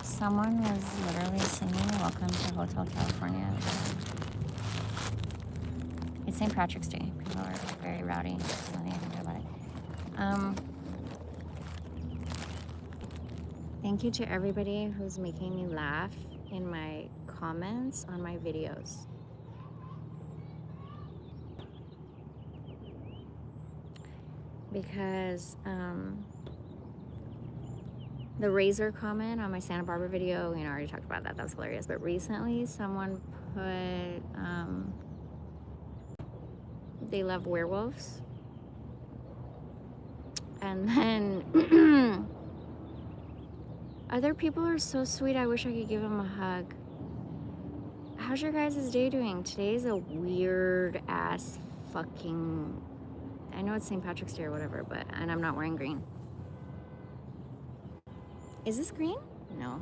Someone was literally singing Welcome to Hotel California. It's St. Patrick's Day. People are very rowdy. There's nothing I can do about it. Thank you to everybody who's making me laugh in my comments on my videos. Because the razor comment on my Santa Barbara video, I already talked about that. That was hilarious. But recently someone put, they love werewolves. And then other people are so sweet. I wish I could give them a hug. How's your guys' day doing? Today's a weird ass fucking, I know it's St. Patrick's Day or whatever, and I'm not wearing green. Is this green? No.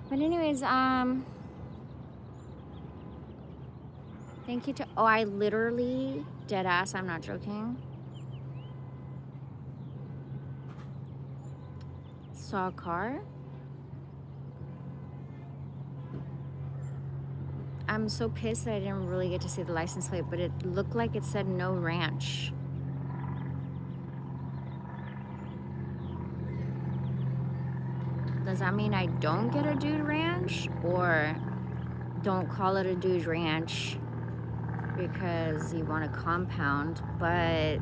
But anyways, thank you to, I literally, dead ass, I'm not joking, saw a car. I'm so pissed that I didn't really get to see the license plate, but it looked like it said no ranch. Does that mean I don't get a dude ranch, or don't call it a dude ranch because you want a compound? But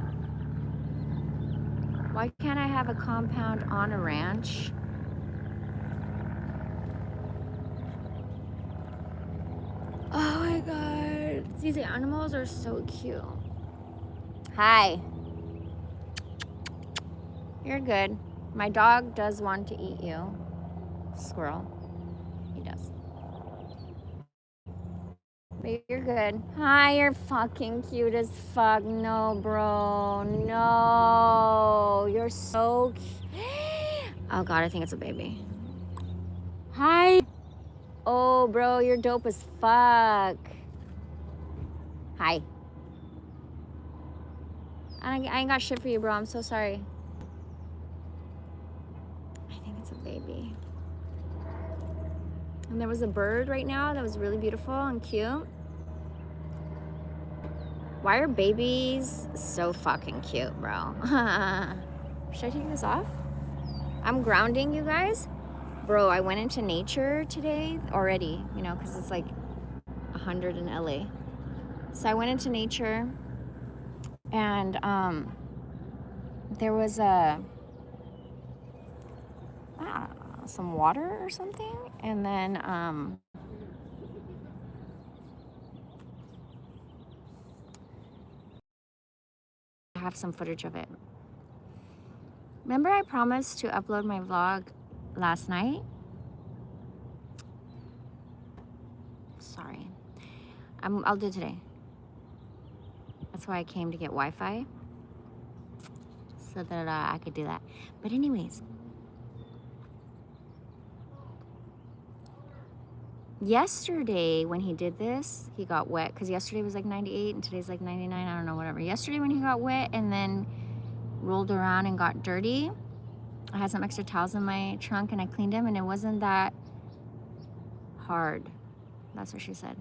why can't I have a compound on a ranch? Oh my god, these animals are so cute. Hi. You're good. My dog does want to eat you. Squirrel. He does. But you're good. Hi, you're fucking cute as fuck. No, bro. No. You're so cute. Oh god, I think it's a baby. Hi. Oh, bro, you're dope as fuck. Hi. I ain't got shit for you, bro. I'm so sorry. I think it's a baby. And there was a bird right now that was really beautiful and cute. Why are babies so fucking cute, bro? Should I take this off? I'm grounding, you guys. Bro, I went into nature today already, because it's like 100 in LA. So I went into nature, and there was some water or something, and then I have some footage of it. Remember I promised to upload my vlog last night? Sorry. I'll do it today. That's why I came to get Wi-Fi, so that I could do that. But anyways, yesterday when he did this, he got wet, because yesterday was like 98 and today's like 99, I don't know, whatever. Yesterday when he got wet and then rolled around and got dirty, I had some extra towels in my trunk and I cleaned them, and it wasn't that hard. That's what she said.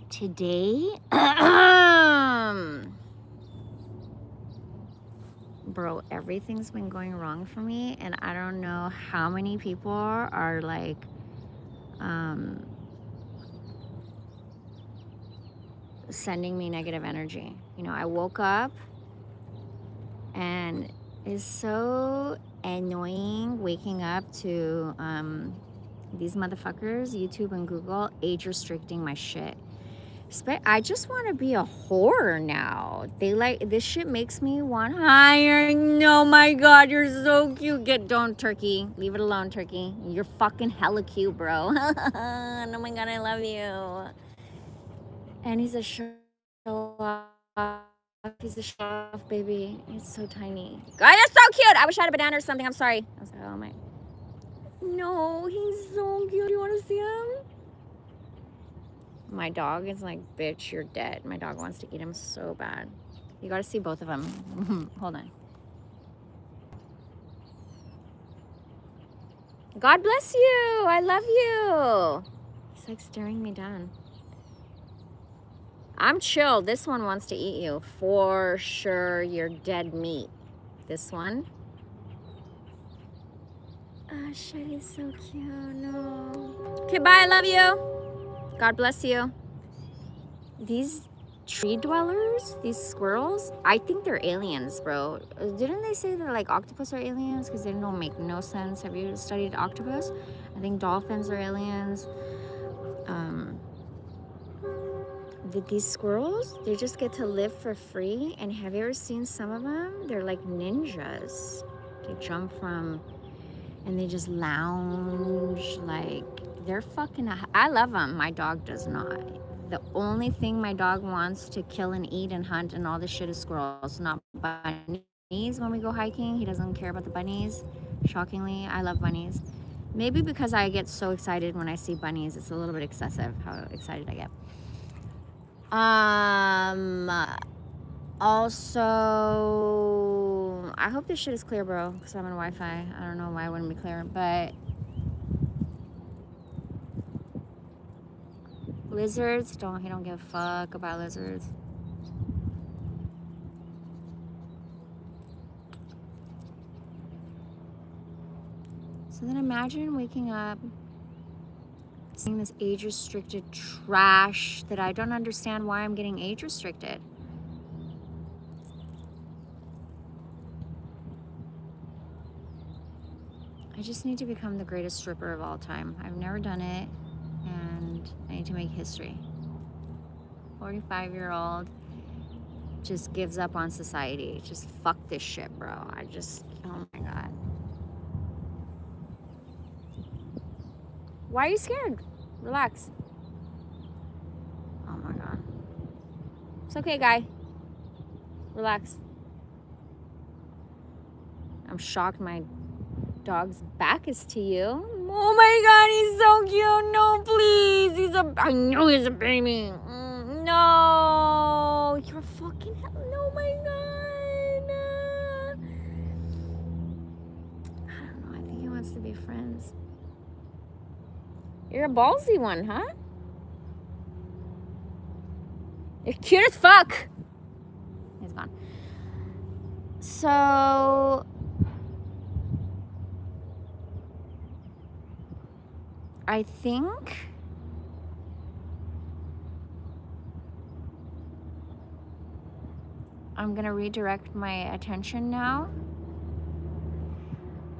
Today, bro, everything's been going wrong for me, and I don't know how many people are like, sending me negative energy. I woke up, and it's so annoying waking up to these motherfuckers, YouTube and Google, age restricting my shit. I just want to be a whore now. This shit makes me want higher. No, my god, you're so cute. Don't, Turkey. Leave it alone, Turkey. You're fucking hella cute, bro. Oh my god, I love you. And he's a show off. He's a show off, baby. He's so tiny. God, that's so cute. I wish I had a banana or something. I'm sorry. I was like, oh my. No, he's so cute. You want to see him? My dog is like, bitch, you're dead. My dog wants to eat him so bad. You got to see both of them. Hold on. God bless you. I love you. He's like staring me down. I'm chill. This one wants to eat you. For sure, you're dead meat. This one. Oh, shit, he's so cute. No. Okay, bye. I love you. God bless you. These tree dwellers, these squirrels, I think they're aliens, bro. Didn't they say that like octopus are aliens? Because they don't make no sense. Have you studied octopus? I think dolphins are aliens. These squirrels, they just get to live for free. And have you ever seen some of them? They're like ninjas. They jump from, and they just lounge. Like, they're fucking, I love them. My dog does not. The only thing my dog wants to kill and eat and hunt and all this shit is squirrels, not bunnies. When we go hiking, he doesn't care about the bunnies. Shockingly, I love bunnies. Maybe because I get so excited when I see bunnies. It's a little bit excessive how excited I get. Also, I hope this shit is clear, bro, because I'm on Wi-Fi. I don't know why it wouldn't be clear, but lizards, he don't give a fuck about lizards. So then imagine waking up, seeing this age-restricted trash that I don't understand why I'm getting age-restricted. I just need to become the greatest stripper of all time. I've never done it, and I need to make history. 45-year-old just gives up on society. Just fuck this shit, bro. Oh my God. Why are you scared? Relax. Oh my God. It's okay, guy. Relax. I'm shocked my dog's back is to you. Oh my God, he's so cute. No, please. I know he's a baby. No. You're fucking hell. No, my God. I don't know. I think he wants to be friends. You're a ballsy one, huh? You're cute as fuck. He's gone. So I think I'm gonna redirect my attention now.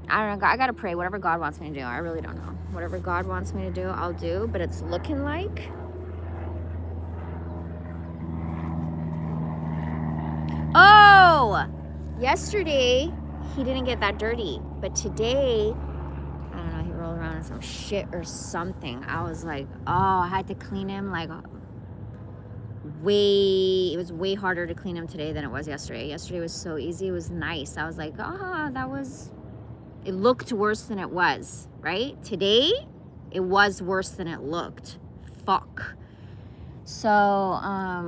I don't know, I gotta pray. Whatever God wants me to do, I really don't know. Whatever God wants me to do, I'll do. But it's looking like, oh, yesterday he didn't get that dirty, but today, I don't know, he rolled around in some shit or something. I was like, oh, I had to clean him like it was way harder to clean him today than it was yesterday. Yesterday was so easy. It was nice. I was like, it looked worse than it was, right? Today, it was worse than it looked. Fuck. So, I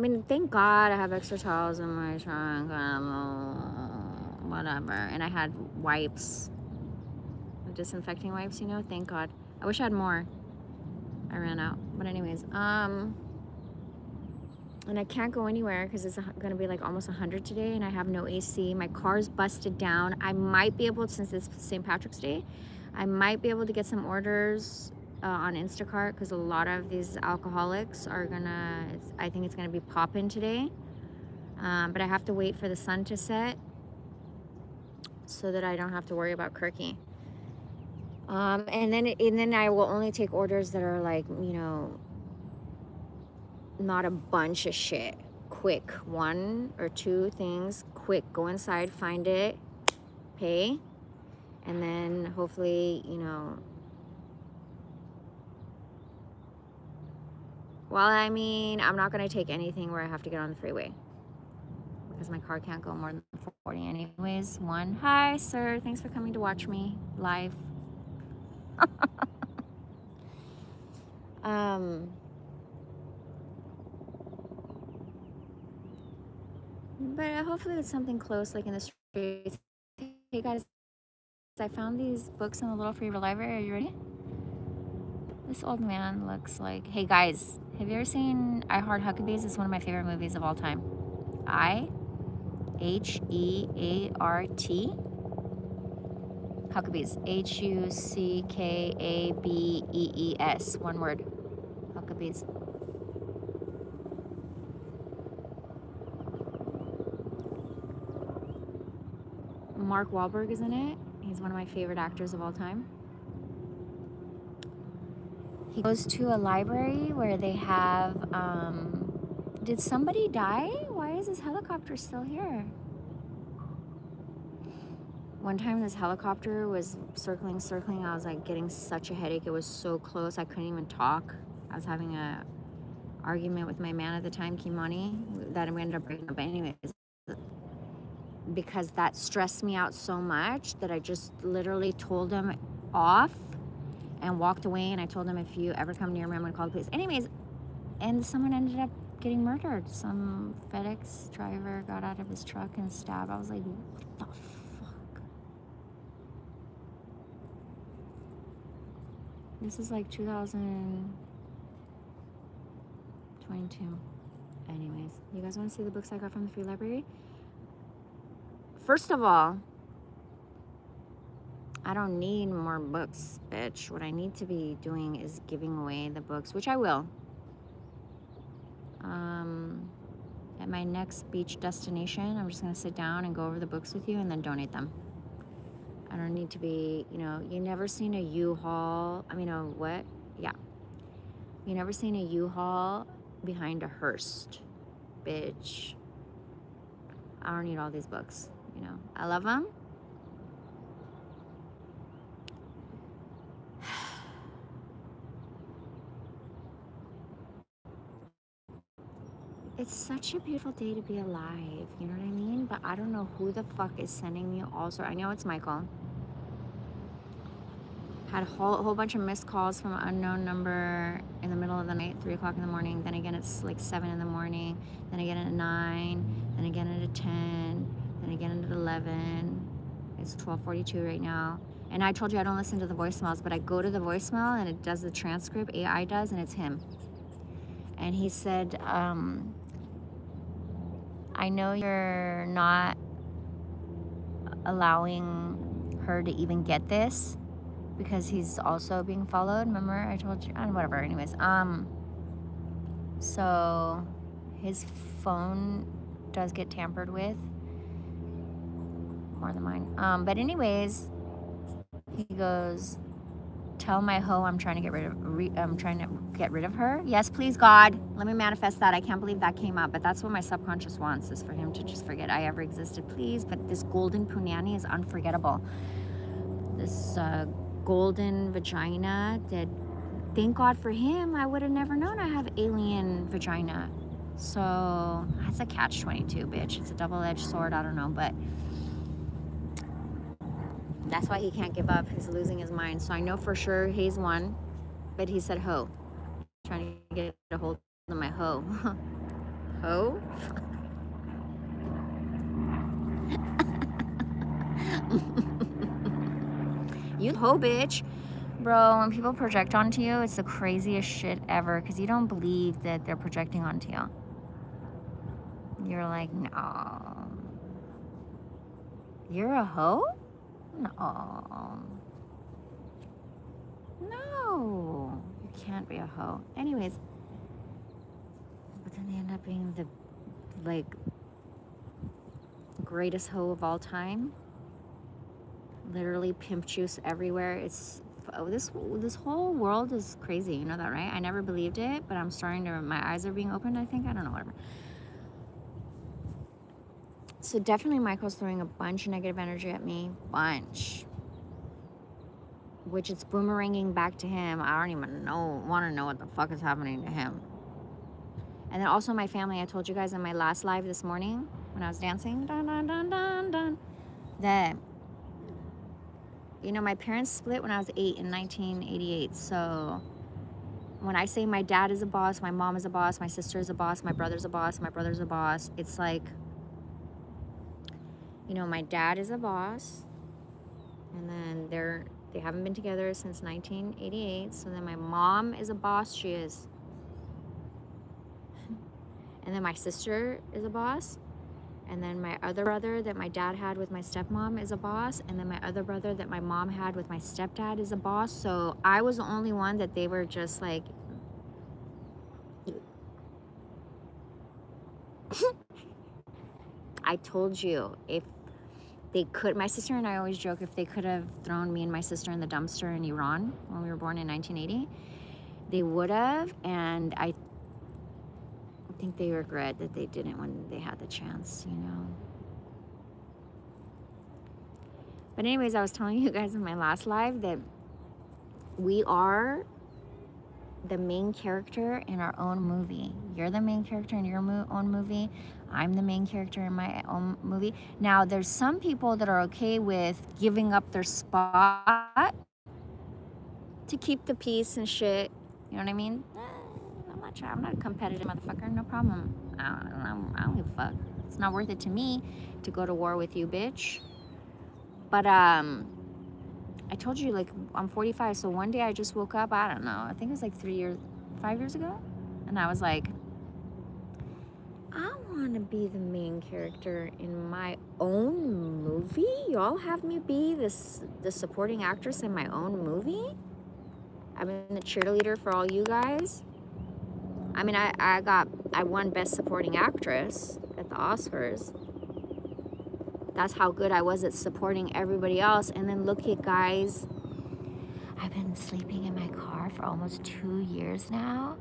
mean, thank God I have extra towels in my trunk. Whatever. And I had wipes, disinfecting wipes, thank God. I wish I had more. I ran out. But anyways, and I can't go anywhere because it's gonna be like almost 100 today, and I have no AC. My car's busted down. I might be able, since it's St. Patrick's Day, I might be able to get some orders on Instacart, because a lot of these alcoholics are I think it's gonna be popping today. But I have to wait for the sun to set so that I don't have to worry about Kirky. And then I will only take orders that are like, not a bunch of shit. Quick, 1 or 2 things, quick, go inside, find it, pay, and then hopefully, well, I mean, I'm not gonna take anything where I have to get on the freeway. because my car can't go more than 40 anyways. One. Hi, sir. Thanks for coming to watch me live. But hopefully it's something close, like in the streets. Hey guys, I found these books in the Little Free Library. Are you ready? This old man looks like... Hey guys, have you ever seen I Heart Huckabees? It's one of my favorite movies of all time. I-H-E-A-R-T. Huckabees. Huckabees. One word. Huckabees. Mark Wahlberg is in it. He's one of my favorite actors of all time. He goes to a library where they have, did somebody die? Why is this helicopter still here? One time this helicopter was circling. I was like getting such a headache. It was so close. I couldn't even talk. I was having a argument with my man at the time, Kimani, that we ended up breaking up. But anyways, because that stressed me out so much that I just literally told him off and walked away. And I told him, if you ever come near me, I'm gonna call the police. Anyways, and someone ended up getting murdered. Some FedEx driver got out of his truck and stabbed. I was like, what the fuck? This is like 2022. Anyways, you guys want to see the books I got from the free library? First of all, I don't need more books, bitch. What I need to be doing is giving away the books, which I will. At my next beach destination, I'm just gonna sit down and go over the books with you and then donate them. I don't need to be, you know, you never seen a U-Haul. I mean, what? Yeah. You never seen a U-Haul behind a hearse, bitch. I don't need all these books, you know. I love them. It's such a beautiful day to be alive, you know what I mean? But I don't know who the fuck is sending me also. I know it's Michael. Had a whole bunch of missed calls from an unknown number in the middle of the night, 3 o'clock in the morning. Then again, it's like 7 in the morning. Then again at 9. Then again at 10. Then again at 11. It's 12:42 right now. And I told you I don't listen to the voicemails, but I go to the voicemail and it does the transcript. AI does, and it's him. And he said, I know you're not allowing her to even get this because he's also being followed. Remember I told you? Whatever. Anyways, so his phone does get tampered with more than mine. But anyways, he goes, tell my hoe I'm trying to get rid of her. Yes, please, God. Let me manifest that. I can't believe that came up, but that's what my subconscious wants, is for him to just forget I ever existed, please. But this golden punani is unforgettable. This golden vagina that, thank God for him, I would have never known I have alien vagina. So that's a catch-22, bitch. It's a double-edged sword. I don't know, but that's why he can't give up. He's losing his mind. So I know for sure he's won, but he said hoe. Trying to get a hold of my hoe. Hoe? You hoe, bitch. Bro, when people project onto you, it's the craziest shit ever because you don't believe that they're projecting onto you. You're like, no. You're a hoe? No. No. You can't be a hoe. Anyways. But then they end up being the, like, greatest hoe of all time. Literally pimp juice everywhere. It's, this whole world is crazy. You know that, right? I never believed it, but I'm starting to, my eyes are being opened, I think. I don't know, whatever. So definitely Michael's throwing a bunch of negative energy at me. Bunch. Which it's boomeranging back to him. I don't even want to know what the fuck is happening to him. And then also my family. I told you guys in my last live this morning when I was dancing, dun, dun, dun, dun, dun, that, you know, my parents split when I was 8 in 1988. So when I say my dad is a boss, my mom is a boss, my sister is a boss, my brother's a boss, my brother's a boss, it's like, you know, my dad is a boss, and then they haven't been together since 1988. So then my mom is a boss, she is. And then my sister is a boss. And then my other brother that my dad had with my stepmom is a boss. And then my other brother that my mom had with my stepdad is a boss. So I was the only one that they were just like, I told you, if they could, my sister and I always joke, if they could have thrown me and my sister in the dumpster in Iran when we were born in 1980, they would have. And I think they regret that they didn't when they had the chance, you know. But anyways, I was telling you guys in my last live that we are the main character in our own movie. You're the main character in your own movie. I'm the main character in my own movie. Now, there's some people that are okay with giving up their spot to keep the peace and shit. You know what I mean? I'm not a competitive motherfucker. No problem. I don't give a fuck. It's not worth it to me to go to war with you, bitch. But I told you, like, I'm 45, so one day I just woke up, I don't know, I think it was like 5 years ago, and I was like, I want to be the main character in my own movie? Y'all have me be the supporting actress in my own movie? I've been the cheerleader for all you guys. I mean, I won Best Supporting Actress at the Oscars. That's how good I was at supporting everybody else. And then look at, guys, I've been sleeping in my car for almost 2 years now,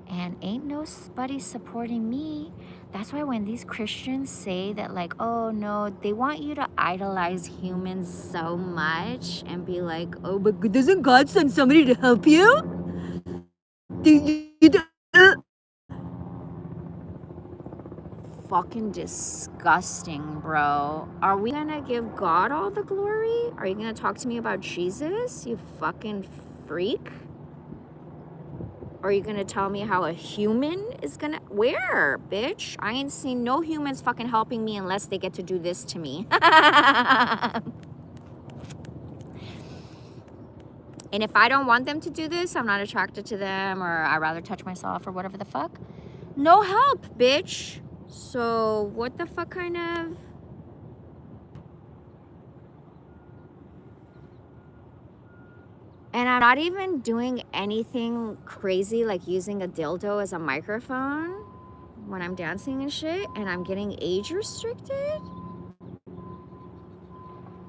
and ain't nobody supporting me. That's why when these Christians say that, like, oh no, they want you to idolize humans so much and be like, oh, but doesn't God send somebody to help you? Fucking disgusting, bro. Are we gonna give God all the glory? Are you gonna talk to me about Jesus, you fucking freak? Or are you gonna tell me how a human is gonna... Where, bitch? I ain't seen no humans fucking helping me unless they get to do this to me. And if I don't want them to do this, I'm not attracted to them, or I'd rather touch myself or whatever the fuck, no help, bitch. So what the fuck kind of... And I'm not even doing anything crazy like using a dildo as a microphone when I'm dancing and shit, and I'm getting age restricted?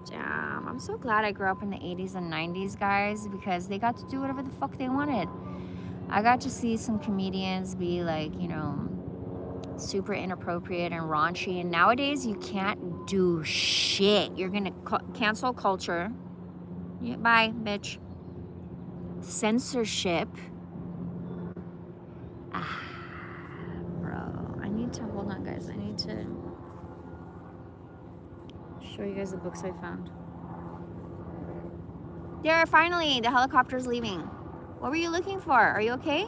Damn, I'm so glad I grew up in the 80s and 90s, guys, because they got to do whatever the fuck they wanted. I got to see some comedians be like, you know, super inappropriate and raunchy, and nowadays you can't do shit. You're gonna cancel culture. Yeah, bye, bitch. Censorship. Bro, I need to, hold on, guys. I need to show you guys the books I found. There, finally, the helicopter's leaving. What were you looking for? Are you okay?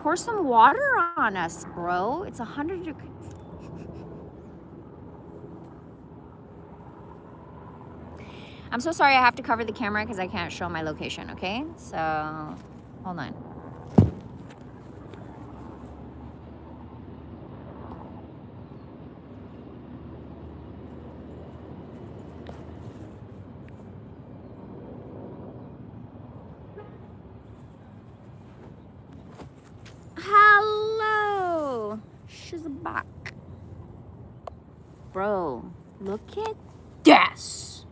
Pour some water on us, bro. It's 100 degrees. I'm so sorry I have to cover the camera because I can't show my location, okay? So, hold on. Hello! She's back. Bro, look at this.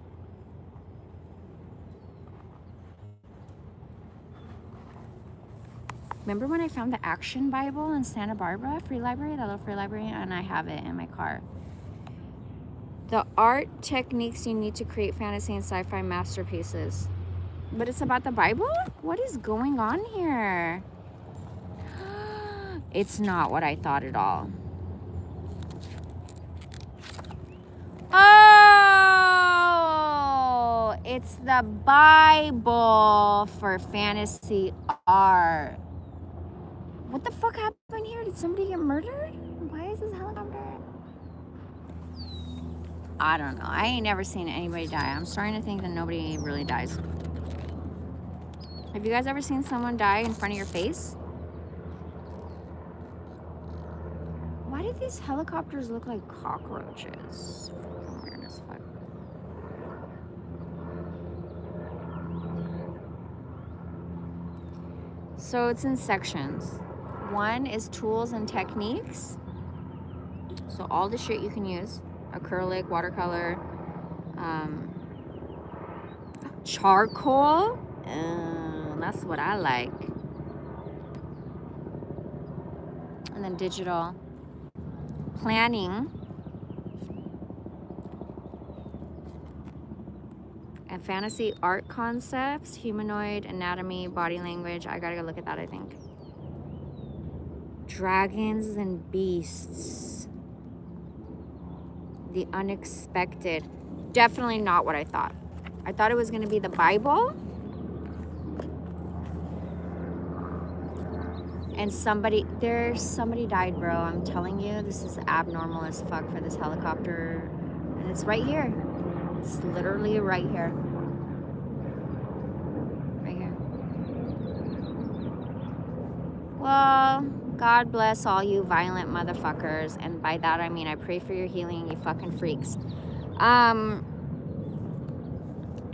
Remember when I found the Action Bible in Santa Barbara Free Library, that little free library, and I have it in my car. The art techniques you need to create fantasy and sci-fi masterpieces. But it's about the Bible? What is going on here? It's not what I thought at all. It's the Bible for fantasy art. What the fuck happened here? Did somebody get murdered? Why is this helicopter? I don't know. I ain't never seen anybody die. I'm starting to think that nobody really dies. Have you guys ever seen someone die in front of your face? Why do these helicopters look like cockroaches? Fucking weird as fuck. So it's in sections. One is tools and techniques. So all the shit you can use. Acrylic, watercolor, charcoal. That's what I like. And then digital. Planning. And fantasy art concepts, humanoid, anatomy, body language. I gotta go look at that, I think. Dragons and beasts. The unexpected. Definitely not what I thought. I thought it was gonna be the Bible. And somebody died, bro. I'm telling you, this is abnormal as fuck for this helicopter. And it's right here. It's literally right here. Right here. Well, God bless all you violent motherfuckers. And by that I mean I pray for your healing, you fucking freaks. I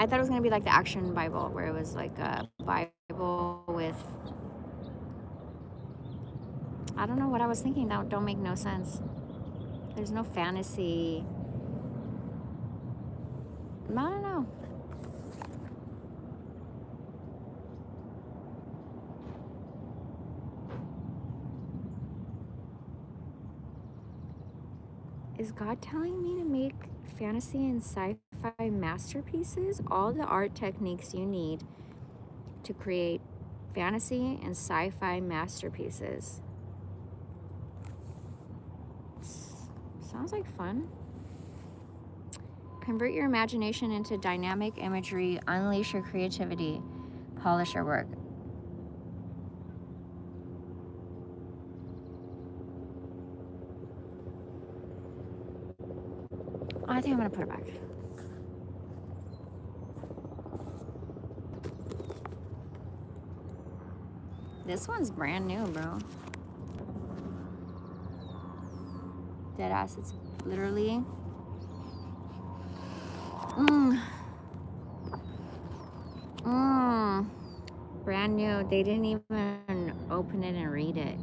thought it was gonna be like the action Bible, where it was like a Bible with, I don't know what I was thinking. That don't make no sense. There's no fantasy. I don't know. Is God telling me to make fantasy and sci-fi masterpieces? All the art techniques you need to create fantasy and sci-fi masterpieces. Sounds like fun. Convert your imagination into dynamic imagery, unleash your creativity, polish your work. Oh, I think I'm gonna put it back. This one's brand new, bro. Deadass, it's literally brand new. They didn't even open it and read it.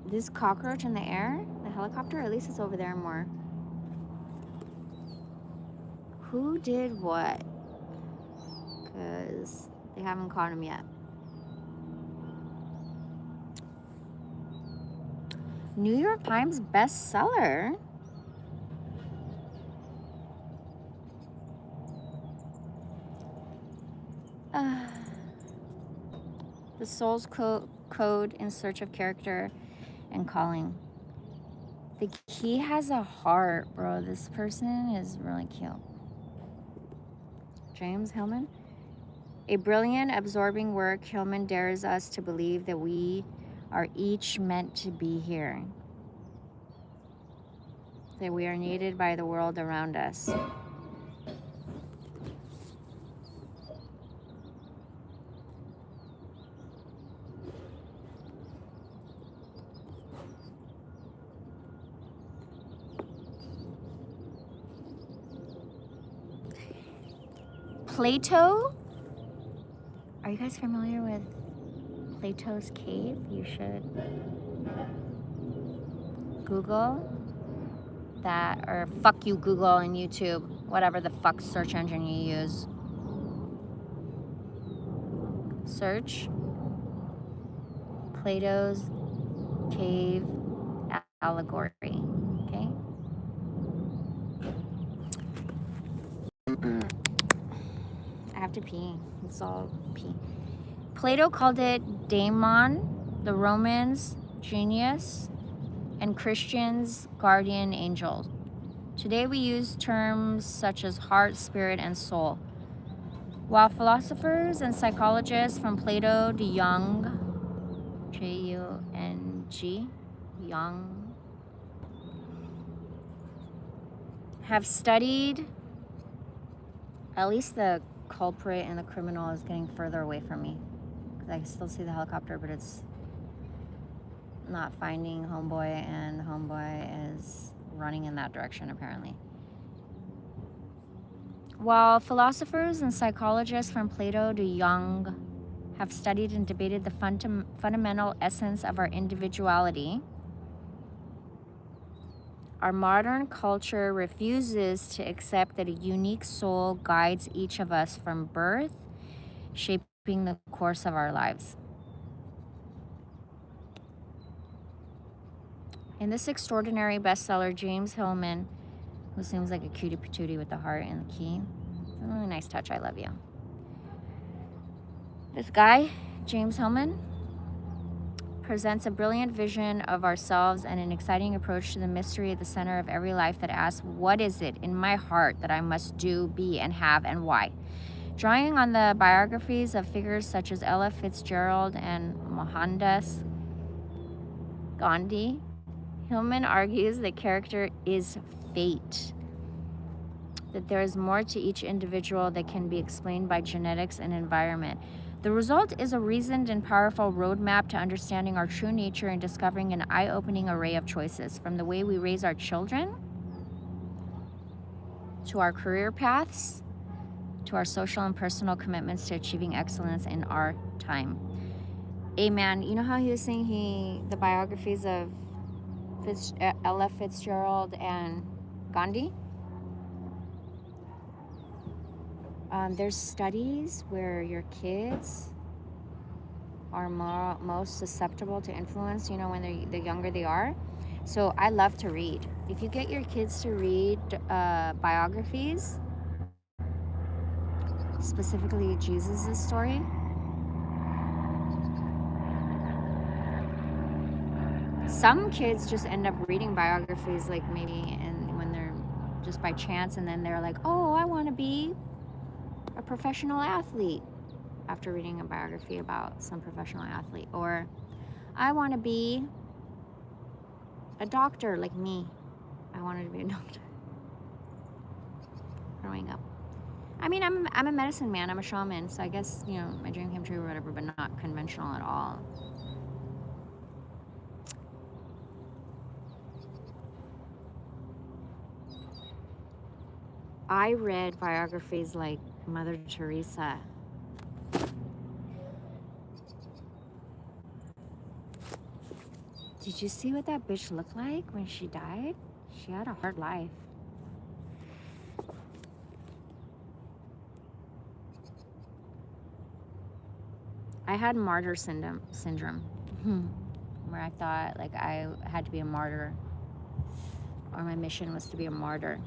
This cockroach in the air, the helicopter, at least it's over there more. Who did what? Because they haven't caught him yet. New York Times bestseller. The soul's code in search of character and calling. He has a heart, bro. This person is really cute. James Hillman. A brilliant, absorbing work. Hillman dares us to believe that we are each meant to be here. That we are needed by the world around us. Plato. Are you guys familiar with Plato's cave? You should Google that, or fuck you Google and YouTube, whatever the fuck search engine you use. Search Plato's cave allegory, okay? I have to pee. It's all pee. Plato called it daemon, the Romans genius, and Christians guardian angel. Today we use terms such as heart, spirit, and soul. While philosophers and psychologists from Plato to Jung, Jung, Jung, have studied, at least the culprit and the criminal is getting further away from me. Because I can still see the helicopter, but it's not finding homeboy, and homeboy is running in that direction apparently. While philosophers and psychologists from Plato to Jung have studied and debated the fundamental essence of our individuality, our modern culture refuses to accept that a unique soul guides each of us from birth, shaping the course of our lives. In this extraordinary bestseller, James Hillman, who seems like a cutie patootie with the heart and the key, it's a really nice touch, I love you. This guy, James Hillman, presents a brilliant vision of ourselves and an exciting approach to the mystery at the center of every life that asks, what is it in my heart that I must do, be, and have, and why? Drawing on the biographies of figures such as Ella Fitzgerald and Mohandas Gandhi, Hillman argues that character is fate, that there is more to each individual that can be explained by genetics and environment. The result is a reasoned and powerful roadmap to understanding our true nature and discovering an eye-opening array of choices, from the way we raise our children, to our career paths, to our social and personal commitments to achieving excellence in our time. Amen. You know how he was saying the biographies of Ella Fitzgerald and Gandhi? There's studies where your kids are most susceptible to influence, when the younger they are. So I love to read. If you get your kids to read biographies, specifically Jesus' story, some kids just end up reading biographies like maybe and when they're just by chance, and then they're like, oh, I want to be a professional athlete after reading a biography about some professional athlete, or I want to be a doctor like me. I wanted to be a doctor growing up. I mean, I'm a medicine man, I'm a shaman, so I guess, my dream came true or whatever, but not conventional at all. I read biographies like Mother Teresa. Did you see what that bitch looked like when she died? She had a hard life. I had martyr syndrome, where I thought like I had to be a martyr, or my mission was to be a martyr.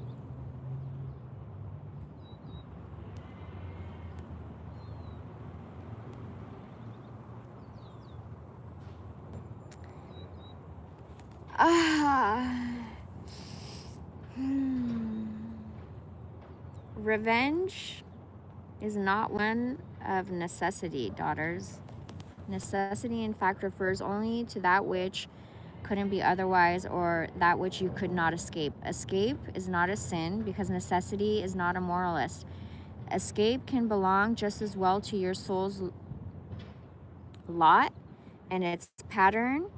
Revenge is not one of necessity, daughters. Necessity, in fact, refers only to that which couldn't be otherwise, or that which you could not escape. Escape is not a sin, because necessity is not a moralist. Escape can belong just as well to your soul's lot and its pattern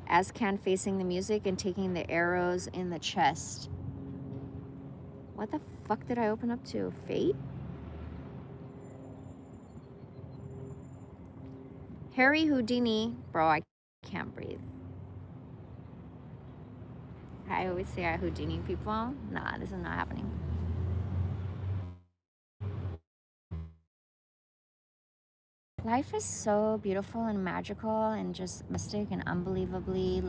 as can facing the music and taking the arrows in the chest. What the fuck did I open up to? Fate? Harry Houdini. Bro, I can't breathe. I always say I Houdini people. Nah, this is not happening. Life is so beautiful and magical and just mystic and unbelievably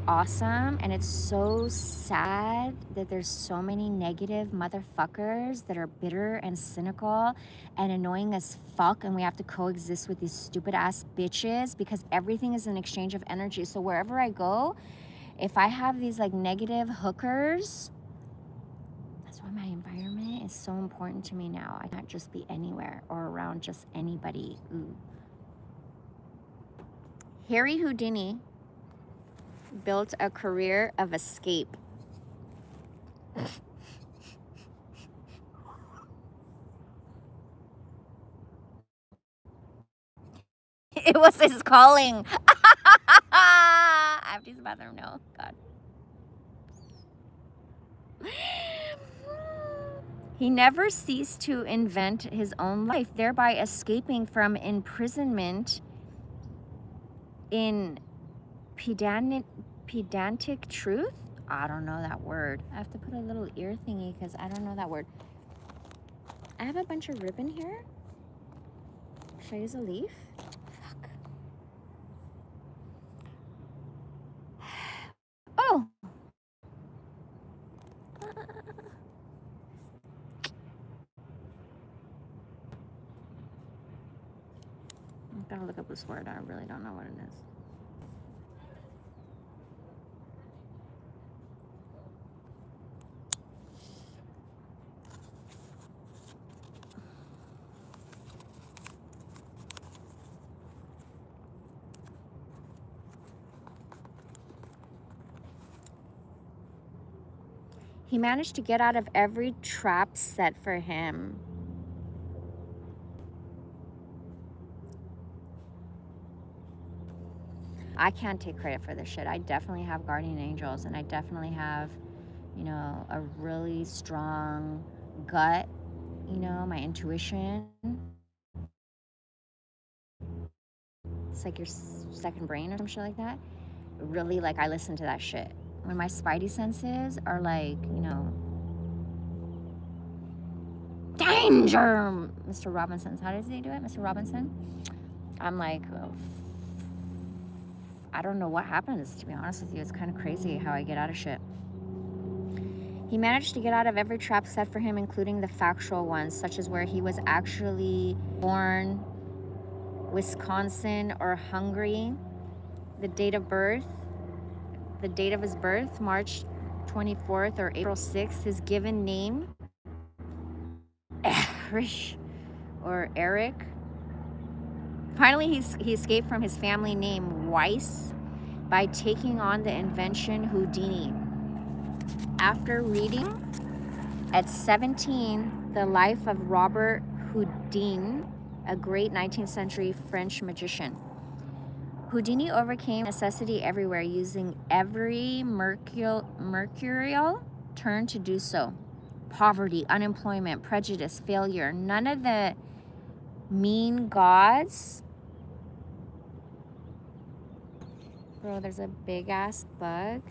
awesome, and it's so sad that there's so many negative motherfuckers that are bitter and cynical and annoying as fuck, and we have to coexist with these stupid ass bitches because everything is an exchange of energy. So wherever I go, If I have these like negative hookers, that's why my environment is so important to me now. I can't just be anywhere or around just anybody. Ooh. Harry Houdini built a career of escape. It was his calling. I have to use the bathroom. No, God. He never ceased to invent his own life, thereby escaping from imprisonment in pedantic truth. I don't know that word. I have to put a little ear thingy because I don't know that word. I have a bunch of ribbon here. Should I use a leaf? Fuck. Oh. I gotta look up this word. I really don't know what it is. He managed to get out of every trap set for him. I can't take credit for this shit. I definitely have guardian angels, and I definitely have, you know, a really strong gut, you know, my intuition. It's like your second brain or some shit like that. Really, like, I listen to that shit. When my spidey senses are like, you know, danger, Mr. Robinson's. How does he do it, Mr. Robinson? I'm like, oh, I don't know what happens, to be honest with you. It's kind of crazy how I get out of shit. He managed to get out of every trap set for him, including the factual ones, such as where he was actually born, Wisconsin or Hungary, the date of birth, the date of his birth, March 24th or April 6th, his given name, Erich or Eric. Finally, he escaped from his family name, Weiss, by taking on the invention Houdini. After reading at 17 the life of Robert Houdin, a great 19th century French magician, Houdini overcame necessity everywhere, using every mercurial turn to do so. Poverty, unemployment, prejudice, failure. None of the mean gods. Bro, there's a big ass bug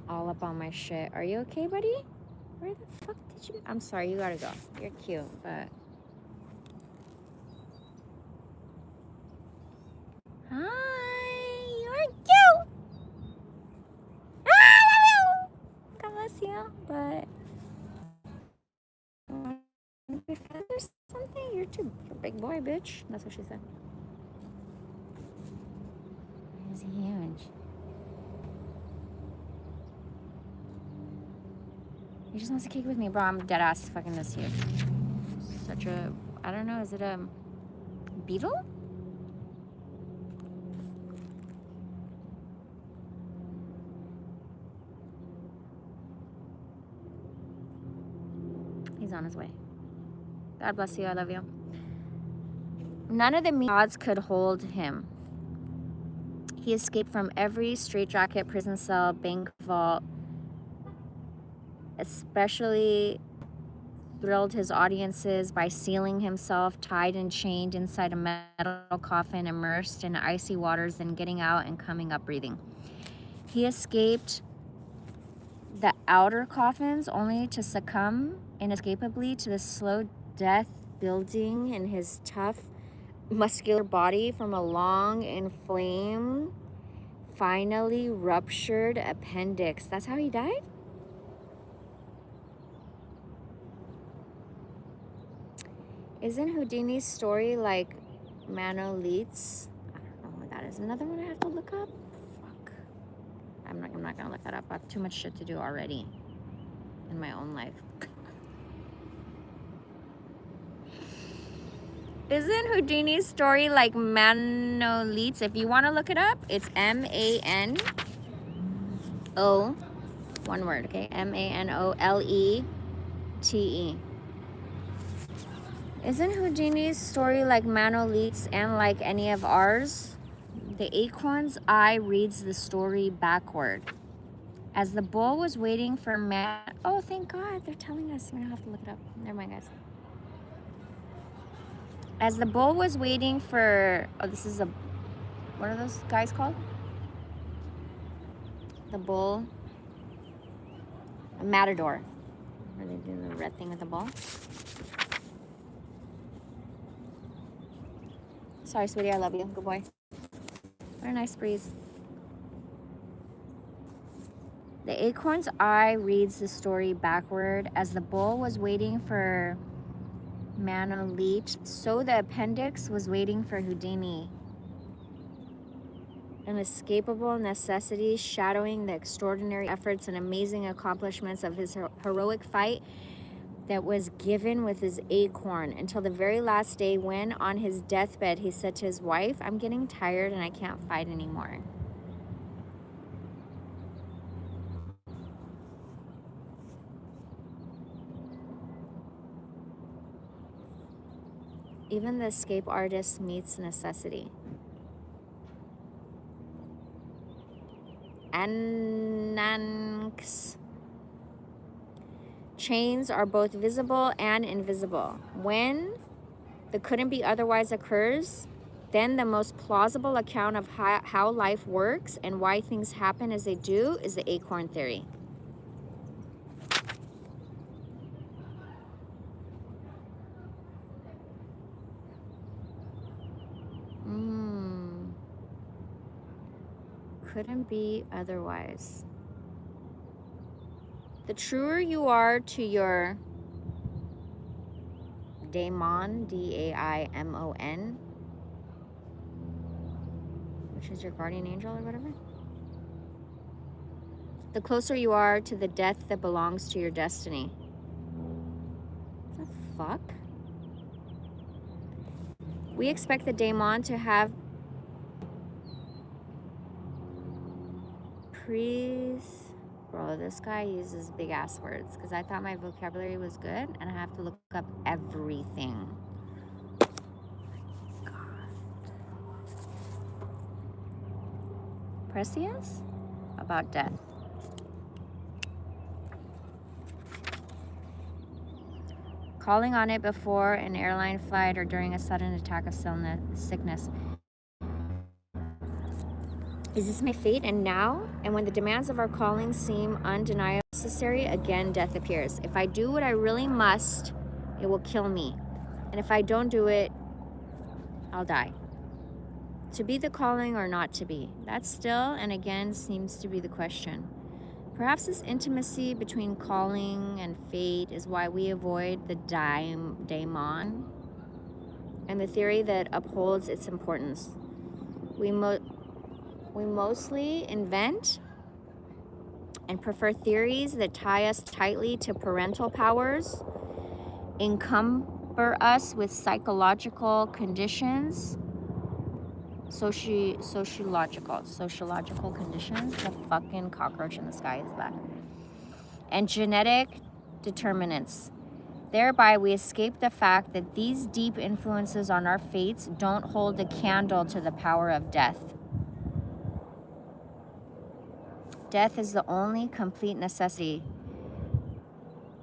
all up on my shit. Are you okay, buddy? Where the fuck did you? I'm sorry, you gotta go. You're cute, but. Hi, you're cute. I love you. God bless you, but. Be fed or something? You're too big boy, bitch. That's what she said. He's huge. He just wants to kick with me, bro. I'm dead ass fucking this huge. Such a, I don't know, is it a beetle? He's on his way. God bless you. I love you. None of the gods could hold him. He escaped from every straitjacket, prison cell, bank vault, especially thrilled his audiences by sealing himself tied and chained inside a metal coffin, immersed in icy waters, and getting out and coming up breathing. He escaped the outer coffins only to succumb inescapably to the slow death building in his tough, muscular body from a long, inflamed, finally ruptured appendix. That's how he died? Isn't Houdini's story like Manolite's? I don't know what that that? Is another one I have to look up? Fuck. I'm not gonna look that up. I have too much shit to do already in my own life. Isn't Houdini's story like Manolete? If you want to look it up, it's M-A-N-O, one word, okay? M-A-N-O-L-E-T-E. Isn't Houdini's story like Manolite's and like any of ours? The acorn's eye reads the story backward. As the bull was waiting for man... Oh, thank God, they're telling us. We're gonna have to look it up. Never mind, guys. As the bull was waiting for... Oh, this is a... What are those guys called? The bull. A matador. Are they doing the red thing with the bull? Sorry, sweetie, I love you. Good boy. What a nice breeze. The acorn's eye reads the story backward. As the bull was waiting for Manolete, so the appendix was waiting for Houdini. An inescapable necessity shadowing the extraordinary efforts and amazing accomplishments of his heroic fight that was given with his acorn until the very last day when, on his deathbed, he said to his wife, "I'm getting tired and I can't fight anymore." Even the escape artist meets necessity. Ananx. Chains are both visible and invisible. When the couldn't be otherwise occurs, then the most plausible account of how life works and why things happen as they do is the acorn theory. Couldn't be otherwise. The truer you are to your daimon, D-A-I-M-O-N, which is your guardian angel or whatever, the closer you are to the death that belongs to your destiny. What the fuck? We expect the daimon to have Bro, this guy uses big ass words because I thought my vocabulary was good and I have to look up everything. God. Prescience? About death. Calling on it before an airline flight or during a sudden attack of sickness. Is this my fate? And now? And when the demands of our calling seem undeniably necessary, again death appears. If I do what I really must, it will kill me. And if I don't do it, I'll die. To be the calling or not to be? That still and again seems to be the question. Perhaps this intimacy between calling and fate is why we avoid the daimon and the theory that upholds its importance. We mostly invent and prefer theories that tie us tightly to parental powers, encumber us with psychological conditions, sociological conditions. The fucking cockroach in the sky is back. And genetic determinants. Thereby, we escape the fact that these deep influences on our fates don't hold a candle to the power of death. Death is the only complete necessity.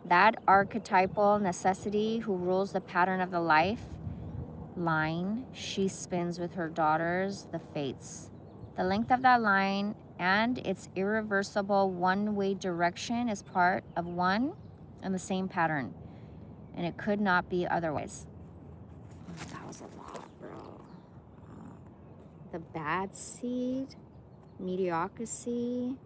That archetypal necessity who rules the pattern of the life line she spins with her daughters, the fates. The length of that line and its irreversible one-way direction is part of one and the same pattern, and it could not be otherwise. That was a lot, bro. The bad seed, mediocrity,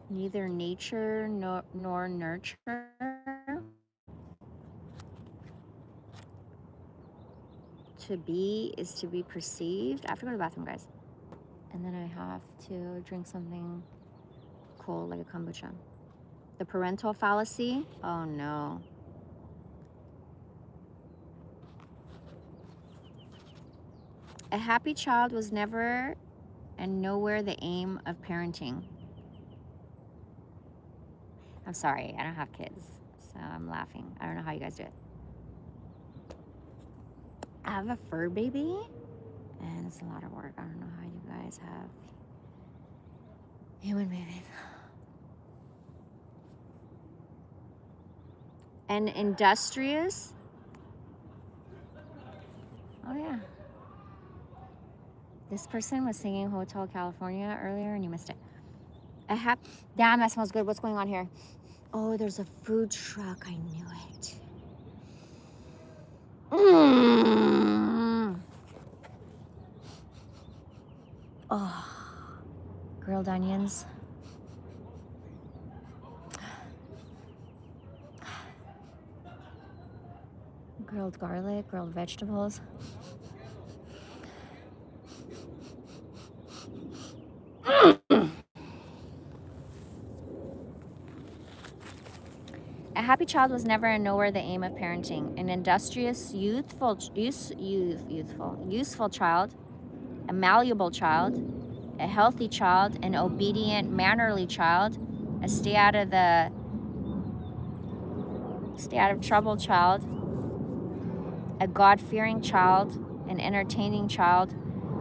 neither nature nor nurture. to be is to be perceived. I have to go to the bathroom, guys. And then I have to drink something cold, like a kombucha. The parental fallacy. Oh no. A happy child was never and nowhere the aim of parenting. I'm sorry, I don't have kids, so I'm laughing. I don't know how you guys do it. I have a fur baby, and it's a lot of work. I don't know how you guys have human babies. And industrious. Oh yeah. This person was singing Hotel California earlier and you missed it. Damn, that smells good. What's going on here? Oh, there's a food truck. I knew it. Oh, grilled onions. Grilled garlic, grilled vegetables. A happy child was never and nowhere the aim of parenting. An industrious, useful child, a malleable child, a healthy child, an obedient, mannerly child, a stay out of trouble child, a God-fearing child, an entertaining child.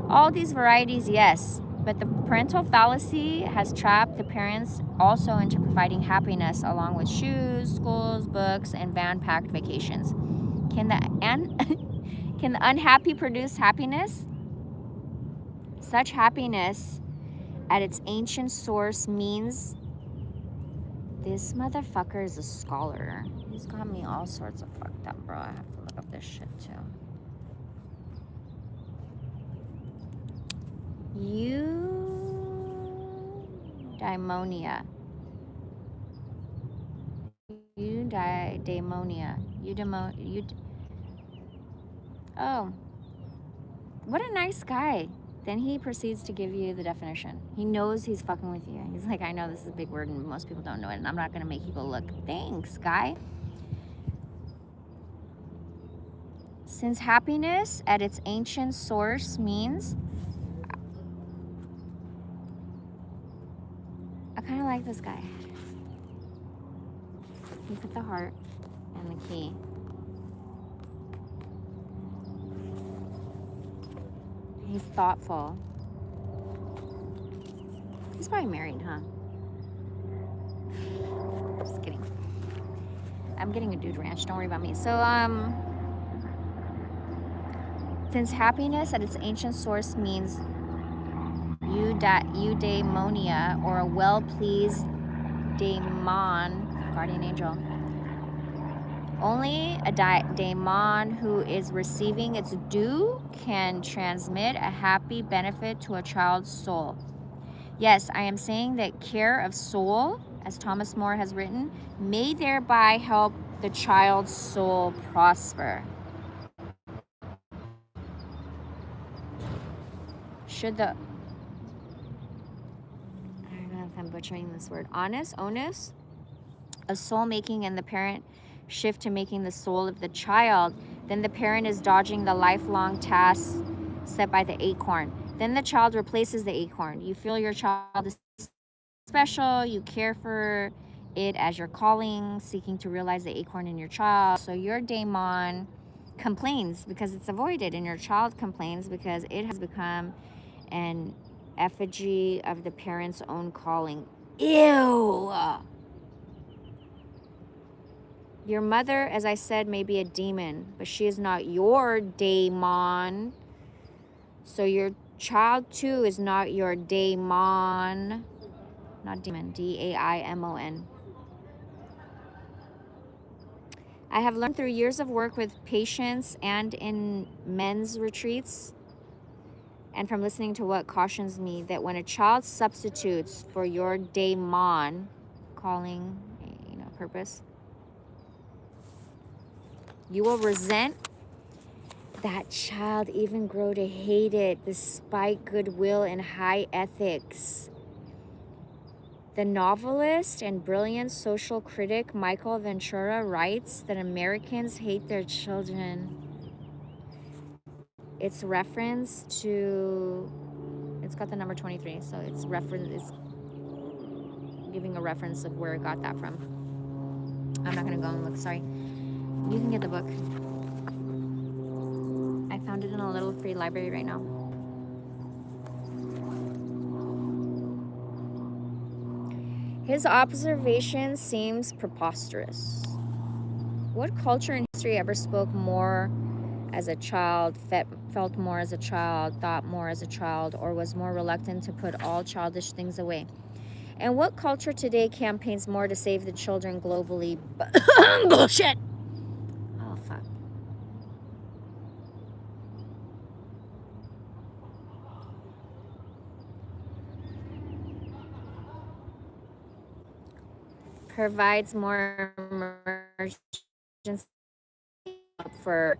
All these varieties, yes, but the parental fallacy has trapped the parents also into providing happiness along with shoes, schools, books, and van-packed vacations. Can the unhappy produce happiness? Such happiness at its ancient source means this motherfucker is a scholar. He's got me all sorts of fucked up, bro. I have to look up this shit too. Eudaimonia. Oh, what a nice guy. Then he proceeds to give you the definition. He knows he's fucking with you. He's like, I know this is a big word and most people don't know it, and I'm not gonna make you go look. Thanks, guy. Since happiness at its ancient source means, I kind of like this guy. He put the heart and the key. He's thoughtful. He's probably married, huh? Just kidding. I'm getting a dude ranch. Don't worry about me. So, since happiness at its ancient source means eudaimonia, or a well-pleased daemon, guardian angel, only a daemon who is receiving its due can transmit a happy benefit to a child's soul. Yes, I am saying that care of soul, as Thomas More has written, may thereby help the child's soul prosper. Should the, I don't know if I'm butchering this word, onus, a soul making and the parent shift to making the soul of the child, then the parent is dodging the lifelong tasks set by the acorn. Then the child replaces the acorn. You feel your child is special, you care for it as your calling, seeking to realize the acorn in your child. So your daemon complains because it's avoided, and your child complains because it has become an effigy of the parent's own calling. Ew! Your mother, as I said, may be a demon, but she is not your daemon. So your child too is not your daemon. Not demon, D-A-I-M-O-N. I have learned through years of work with patients and in men's retreats, and from listening to what cautions me, that when a child substitutes for your daemon, calling, purpose, you will resent that child even grow to hate it despite goodwill and high ethics. The novelist and brilliant social critic Michael Ventura writes that Americans hate their children. It's reference to, it's got the number 23, so it's giving a reference of where it got that from. I'm not gonna go and look, sorry. You can get the book. I found it in a little free library right now. His observation seems preposterous. What culture and history ever spoke more as a child, felt more as a child, thought more as a child, or was more reluctant to put all childish things away? And what culture today campaigns more to save the children globally? Bullshit! Oh, fuck. Provides more emergency help for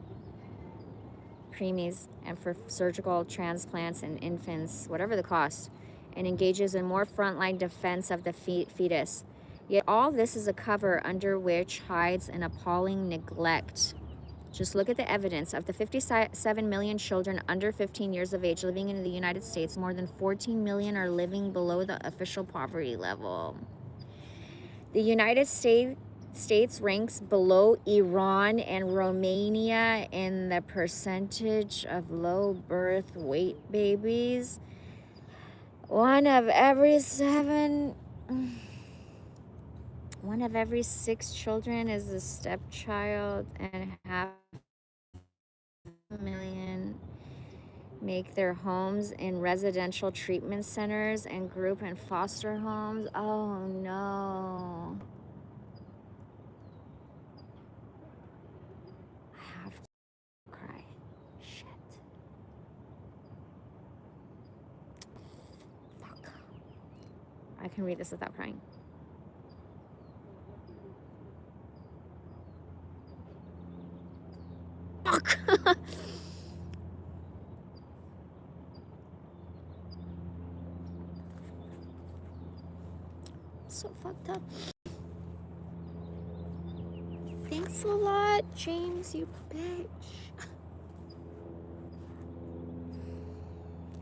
preemies and for surgical transplants in infants, whatever the cost, and engages in more frontline defense of the fetus. Yet all this is a cover under which hides an appalling neglect. Just look at the evidence. Of the 57 million children under 15 years of age living in the United States, more than 14 million are living below the official poverty level. The United States ranks below Iran and Romania in the percentage of low birth weight babies. One of every 6 children is a stepchild, and 500,000 make their homes in residential treatment centers and group and foster homes. Oh no. I have to cry. Shit. Fuck. I can read this without crying. Fuck. So fucked up. Thanks a lot, James, you bitch.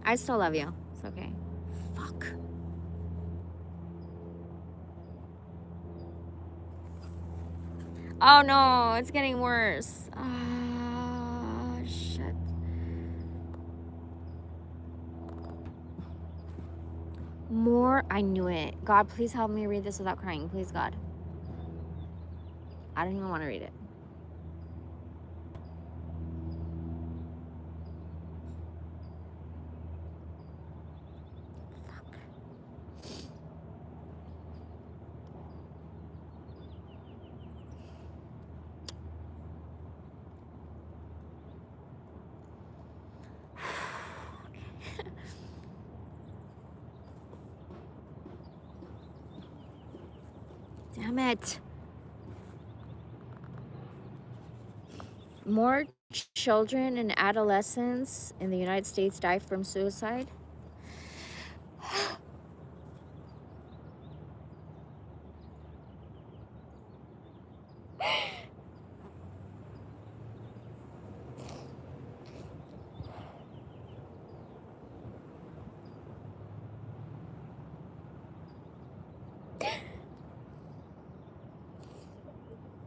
I still love you. It's okay. Fuck. Oh no, it's getting worse. Ah, shit. More, I knew it. God, please help me read this without crying. Please, God. I don't even want to read it. Damn it. More children and adolescents in the United States die from suicide.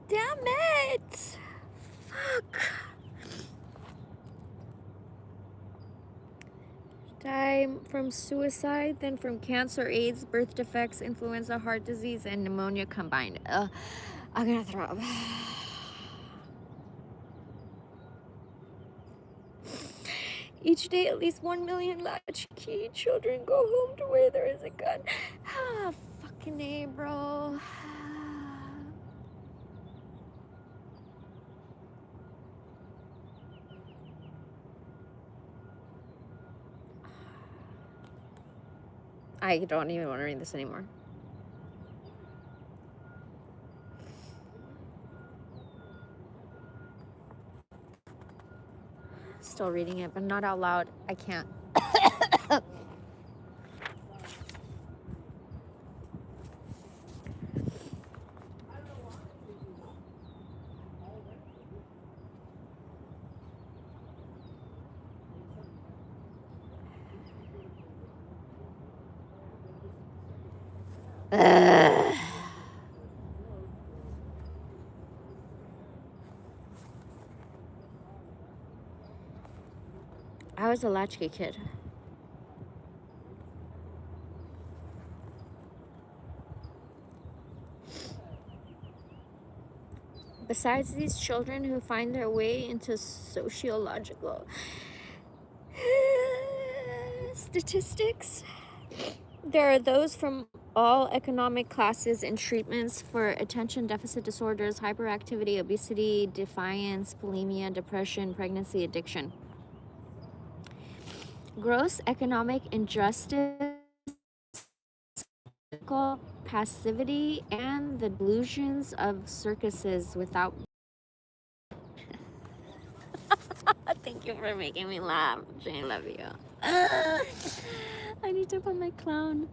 Damn it. Fuck. Die from suicide, then from cancer, AIDS, birth defects, influenza, heart disease, and pneumonia combined. I'm gonna throw up. Each day, at least 1 million latchkey children go home to where there is a gun. Ah, fucking A, bro. I don't even want to read this anymore. still reading it, but not out loud. I can't. Ugh. I was a latchkey kid. Besides these children who find their way into sociological statistics, there are those from all economic classes in treatments for attention deficit disorders, hyperactivity, obesity, defiance, bulimia, depression, pregnancy, addiction. Gross economic injustice, passivity, and the delusions of circuses without. Thank you for making me laugh. Jane, love you. I need to put my clown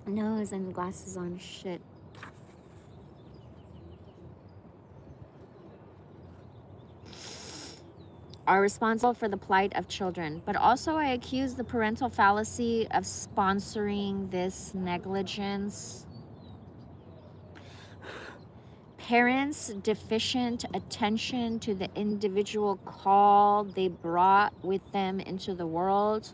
nose and glasses on. Shit. Are responsible for the plight of children, but also I accuse the parental fallacy of sponsoring this negligence. Parents' deficient attention to the individual call they brought with them into the world,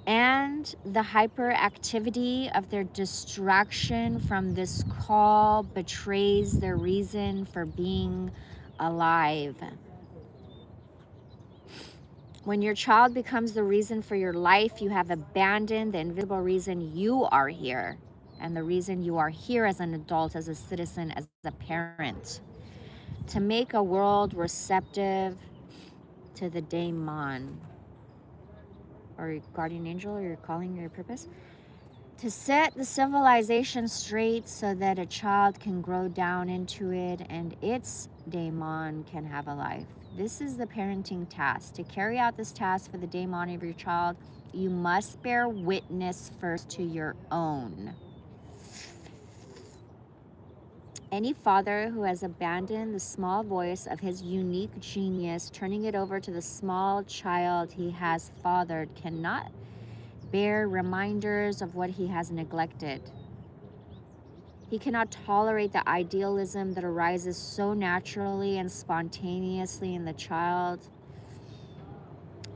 and the hyperactivity of their distraction from this call betrays their reason for being alive. When your child becomes the reason for your life, you have abandoned the invisible reason you are here, and the reason you are here as an adult, as a citizen, as a parent, to make a world receptive to the daemon, or your guardian angel, or your calling, or your purpose, to set the civilization straight so that a child can grow down into it and its daemon can have a life. This is the parenting task. To carry out this task for the daemon of your child, you must bear witness first to your own. Any father who has abandoned the small voice of his unique genius, turning it over to the small child he has fathered, cannot bear reminders of what he has neglected. He cannot tolerate the idealism that arises so naturally and spontaneously in the child.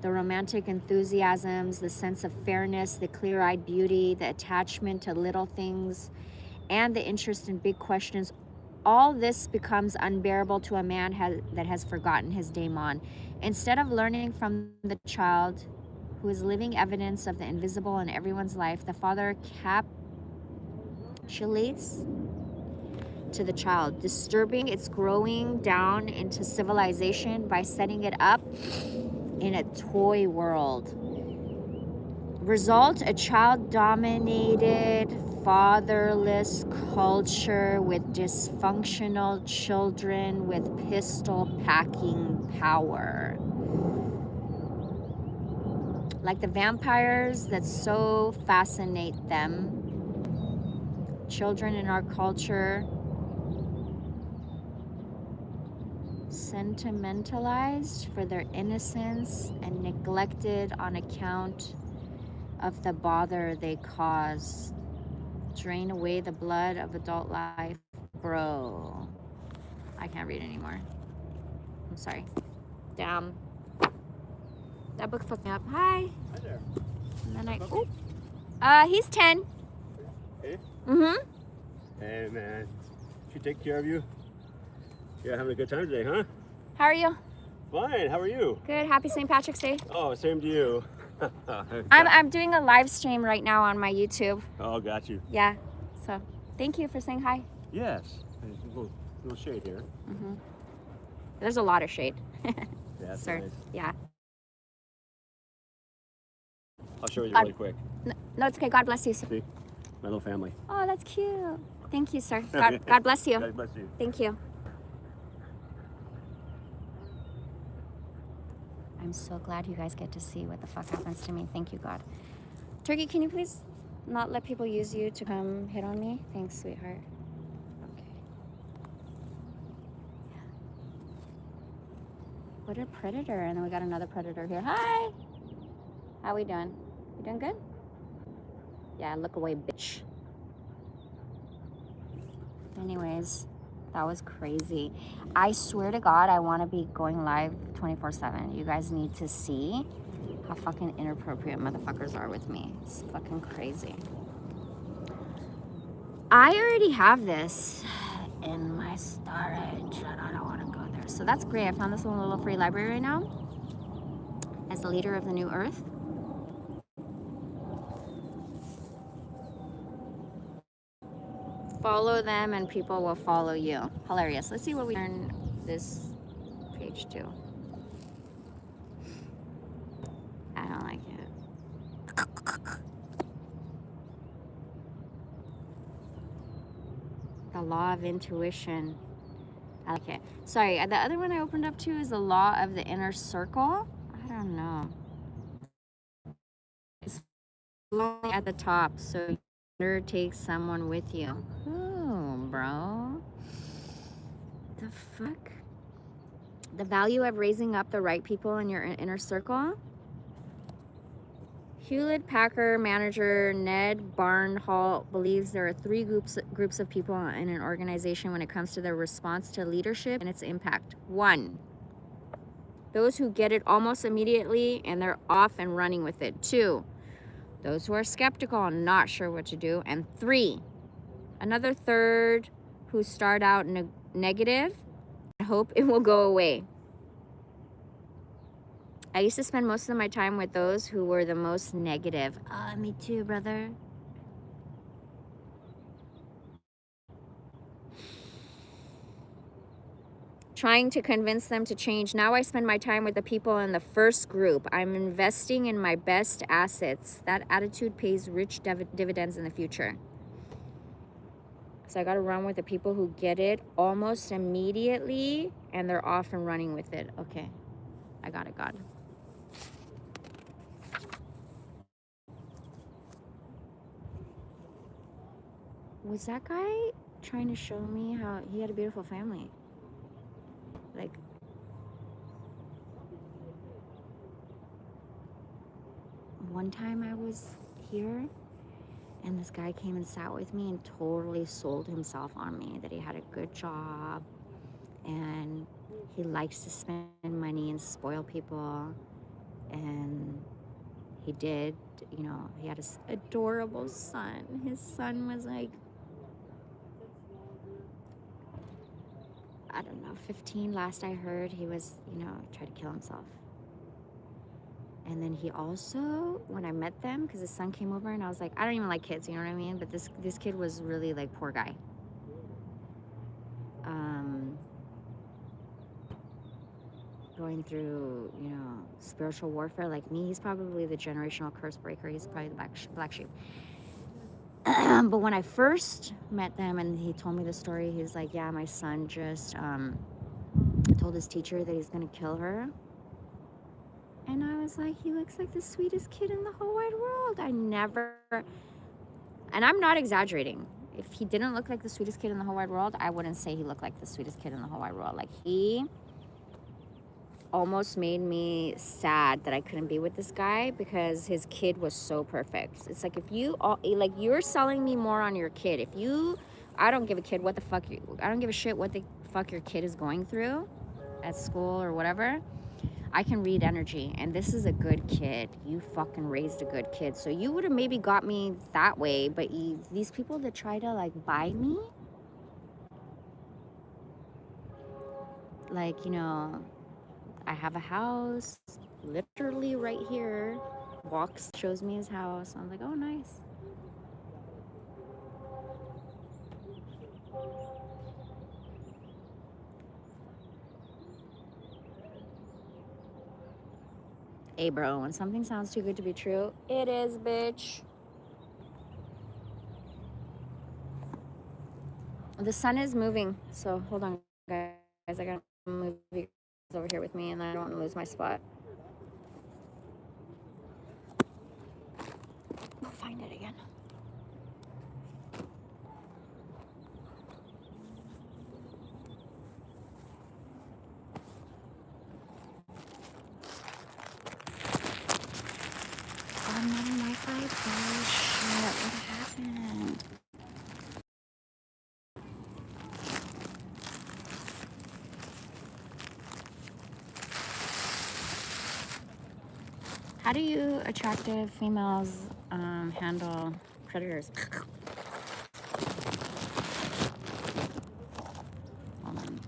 The romantic enthusiasms, the sense of fairness, the clear-eyed beauty, the attachment to little things, and the interest in big questions. All this becomes unbearable to a man that has forgotten his daemon. Instead of learning from the child, who is living evidence of the invisible in everyone's life, the father capitulates to the child, disturbing its growing down into civilization by setting it up in a toy world. Result, a child-dominated, fatherless culture with dysfunctional children with pistol-packing power. Like the vampires that so fascinate them, children in our culture sentimentalized for their innocence and neglected on account of the bother they cause. Drain away the blood of adult life. Bro, I can't read anymore. I'm sorry. Damn. That book fucked me up. Hi. Hi there. And then he's 10. Hey? Mm-hmm. Hey, man. She take care of you? You're having a good time today, huh? How are you? Fine. How are you? Good. Happy St. Patrick's Day. Oh, same to you. I'm doing a live stream right now on my YouTube. Oh, got you. Yeah. So thank you for saying hi. Yes. There's a little shade here. Mm-hmm. There's a lot of shade. That's Sir. nice. Yeah. I'll show you really quick. No, it's okay. God bless you. See? My little family. Oh, that's cute. Thank you, sir. God bless you. God bless you. Thank you. I'm so glad you guys get to see what the fuck happens to me. Thank you, God. Turkey, can you please not let people use you to come hit on me? Thanks, sweetheart. Okay. What a predator. And then we got another predator here. Hi! How we doing? You doing good? Yeah, look away, bitch. Anyways, that was crazy. I swear to God, I want to be going live 24/7. You guys need to see how fucking inappropriate motherfuckers are with me. It's fucking crazy. I already have this in my storage and I don't want to go there. So that's great. I found this little free library right now as the leader of the new earth. Follow them and people will follow you. Hilarious. Let's see what we turn this page to. I don't like it. The law of intuition. I like it. Sorry, the other one I opened up to is the law of the inner circle. I don't know. It's lonely at the top, so you better take someone with you. Ooh, bro. The fuck? The value of raising up the right people in your inner circle. Hewlett-Packard manager Ned Barnhart believes there are three groups of people in an organization when it comes to their response to leadership and its impact. 1, those who get it almost immediately and they're off and running with it. 2, those who are skeptical and not sure what to do. And 3, another third who start out negative and hope it will go away. I used to spend most of my time with those who were the most negative. Me too, brother. Trying to convince them to change. Now I spend my time with the people in the first group. I'm investing in my best assets. That attitude pays rich dividends in the future. So I got to run with the people who get it almost immediately and they're off and running with it. Okay. I got it, God. Was that guy trying to show me how he had a beautiful family? Like, one time I was here and this guy came and sat with me and totally sold himself on me, that he had a good job and he likes to spend money and spoil people. And he did, you know, he had this adorable son. His son was like, I don't know, 15 last I heard. He was, you know, tried to kill himself. And then he also, when I met them, because his son came over and I was like, I don't even like kids, you know what I mean? But this kid was really like, poor guy. Going through, you know, spiritual warfare like me. He's probably the generational curse breaker. He's probably the black sheep. But when I first met them and he told me the story, he's like, yeah, my son just told his teacher that he's gonna kill her. And I was like, he looks like the sweetest kid in the whole wide world. I never, and I'm not exaggerating. If he didn't look like the sweetest kid in the whole wide world, I wouldn't say he looked like the sweetest kid in the whole wide world. Like, he almost made me sad that I couldn't be with this guy because his kid was so perfect. It's like, if you all, like, you're selling me more on your kid. If you, I don't give a kid what the fuck I don't give a shit what the fuck your kid is going through at school or whatever. I can read energy, and this is a good kid. You fucking raised a good kid. So you would have maybe got me that way, but these people that try to like buy me, like, you know, I have a house literally right here. Walks, shows me his house. I'm like, oh, nice. Hey, bro, when something sounds too good to be true, it is, bitch. The sun is moving, so hold on, guys. I gotta move you over here with me, and I don't want to lose my spot. find it again. Oh, no Wi-Fi. Oh shit! What happened? How do you attractive females handle predators? Hold on.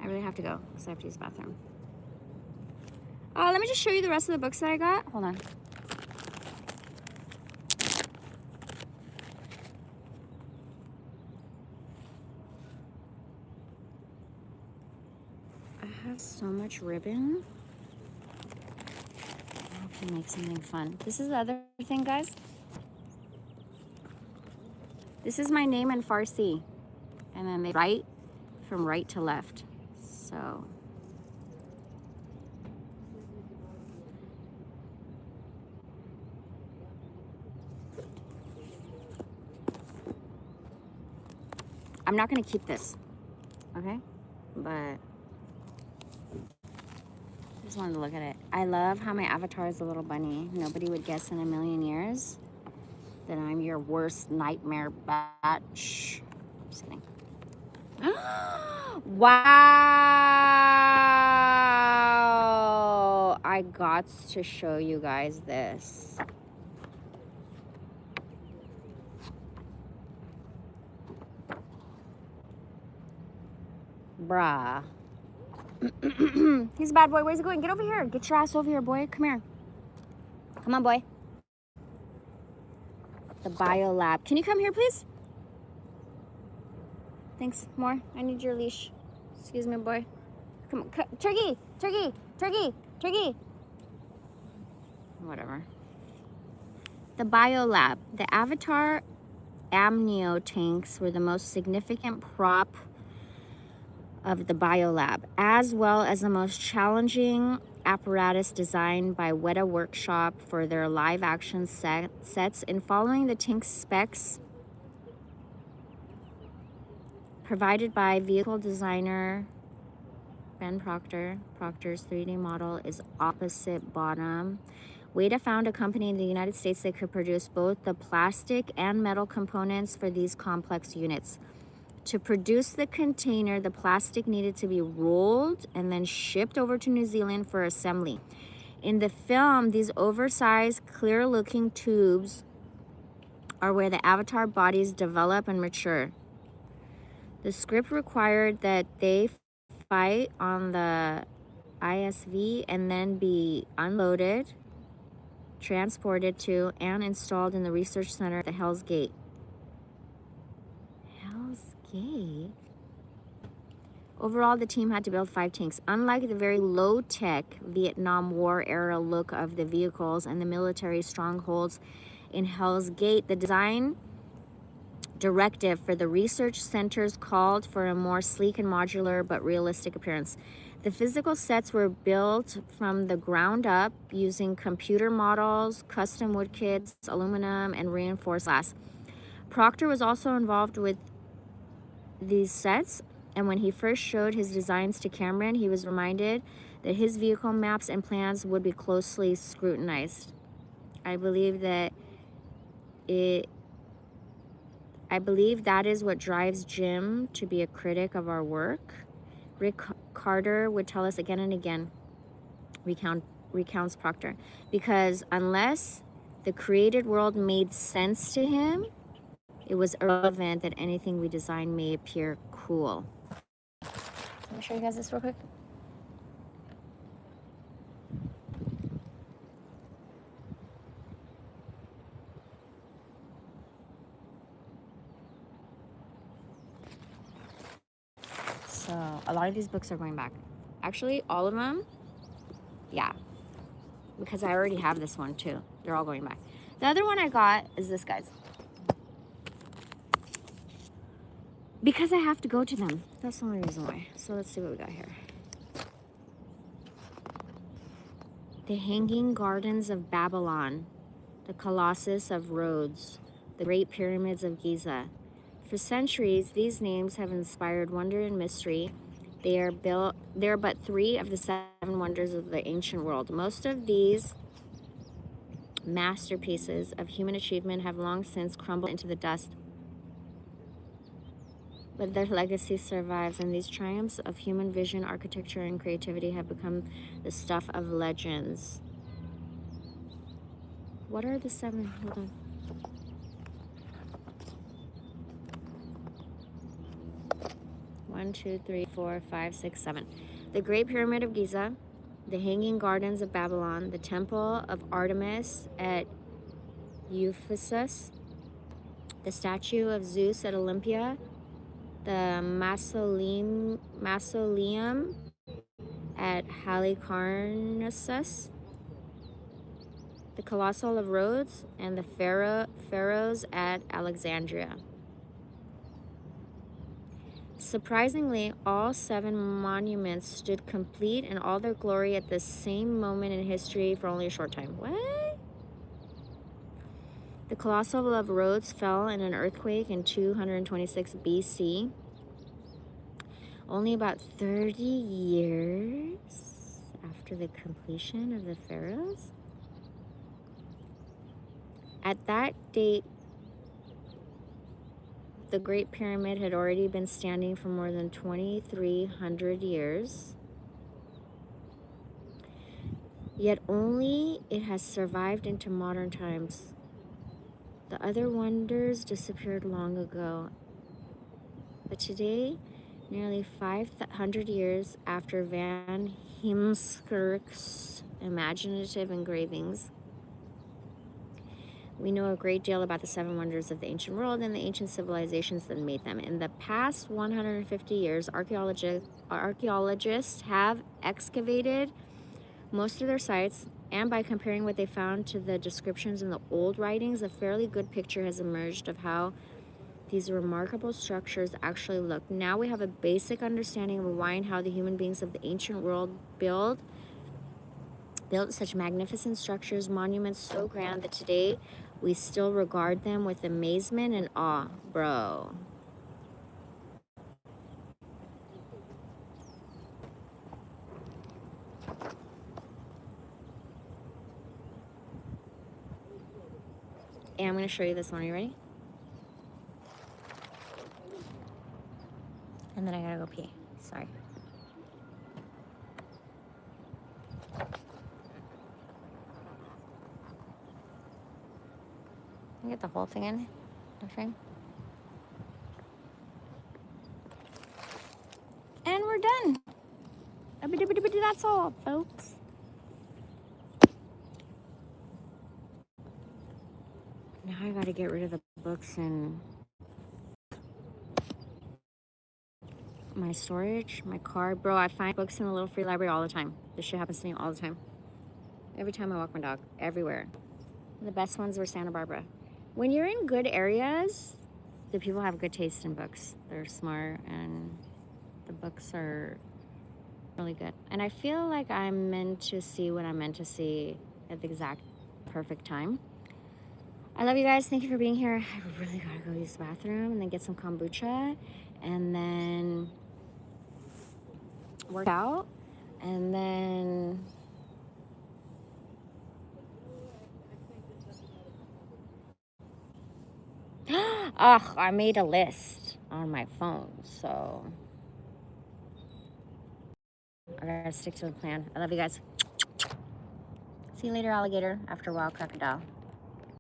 I really have to go because I have to use the bathroom. Let me just show you the rest of the books that I got. Hold on. I have so much ribbon. I can make something fun. This is the other thing, guys. This is my name in Farsi. And then they write from right to left. So I'm not gonna keep this, okay? But I just wanted to look at it. I love how my avatar is a little bunny. Nobody would guess in a million years that I'm your worst nightmare batch. Just kidding. Wow! I got to show you guys this. Bruh. He's a bad boy. Where's he going? Get over here. Get your ass over here, boy. Come here. Come on, boy. The bio lab. Can you come here, please? Thanks. More. I need your leash. Excuse me, boy. Come on. Turkey. Turkey. Turkey. Turkey. Whatever. The bio lab. The Avatar amnio tanks were the most significant prop of the biolab, as well as the most challenging apparatus designed by Weta Workshop for their live action sets. In following the tank specs provided by vehicle designer Ben Proctor, Proctor's 3D model is opposite bottom. Weta found a company in the United States that could produce both the plastic and metal components for these complex units. To produce the container, the plastic needed to be rolled and then shipped over to New Zealand for assembly. In the film, these oversized, clear-looking tubes are where the avatar bodies develop and mature. The script required that they fight on the ISV and then be unloaded, transported to, and installed in the research center at the Hell's Gate. Overall, the team had to build 5 tanks. Unlike the very low-tech Vietnam War era look of the vehicles and the military strongholds in Hell's Gate, the design directive for the research centers called for a more sleek and modular but realistic appearance. The physical sets were built from the ground up using computer models, custom wood kits, aluminum, and reinforced glass. Proctor was also involved with these sets, and when he first showed his designs to Cameron, he was reminded that his vehicle maps and plans would be closely scrutinized. I believe that is what drives Jim to be a critic of our work. Rick Carter would tell us again and again, recounts Proctor, because unless the created world made sense to him, it was irrelevant that anything we design may appear cool. Let me show you guys this real quick. So a lot of these books are going back. Actually, all of them, yeah. Because I already have this one too. They're all going back. The other one I got is this, guys. Because I have to go to them. That's the only reason why. So let's see what we got here. the Hanging Gardens of Babylon, the Colossus of Rhodes, the Great Pyramids of Giza. For centuries, these names have inspired wonder and mystery. They are but 3 of the 7 wonders of the ancient world. Most of these masterpieces of human achievement have long since crumbled into the dust, but their legacy survives, and these triumphs of human vision, architecture, and creativity have become the stuff of legends. What are the 7? Hold on. One, two, three, four, five, six, 7. The Great Pyramid of Giza, the Hanging Gardens of Babylon, the Temple of Artemis at Ephesus, the statue of Zeus at Olympia, the mausoleum at Halicarnassus, the Colossal of Rhodes, and the pharaohs at Alexandria. Surprisingly, all 7 monuments stood complete in all their glory at the same moment in history for only a short time. What? The Colossal of Rhodes fell in an earthquake in 226 BC, only about 30 years after the completion of the pharaohs. At that date, the Great Pyramid had already been standing for more than 2,300 years. Yet only it has survived into modern times. The other wonders disappeared long ago. But today, nearly 500 years after Van Heemskerk's imaginative engravings, we know a great deal about the 7 wonders of the ancient world and the ancient civilizations that made them. In the past 150 years, archaeologists have excavated most of their sites, and by comparing what they found to the descriptions in the old writings, a fairly good picture has emerged of how these remarkable structures actually look. Now we have a basic understanding of why and how the human beings of the ancient world built such magnificent structures, monuments so grand that today we still regard them with amazement and awe, bro. And I'm going to show you this one. Are you ready? And then I gotta go pee. Sorry. Can I get the whole thing in the frame? And we're done. That's all, folks. Now I gotta get rid of the books in my storage, my car. Bro, I find books in the little free library all the time. This shit happens to me all the time. Every time I walk my dog, everywhere. The best ones were Santa Barbara. When you're in good areas, the people have good taste in books. They're smart and the books are really good. And I feel like I'm meant to see what I'm meant to see at the exact perfect time. I love you guys. Thank you for being here. I really gotta go use the bathroom and then get some kombucha and then work out and then ugh, I made a list on my phone, so I gotta stick to the plan. I love you guys. See you later, alligator, after a while, crocodile.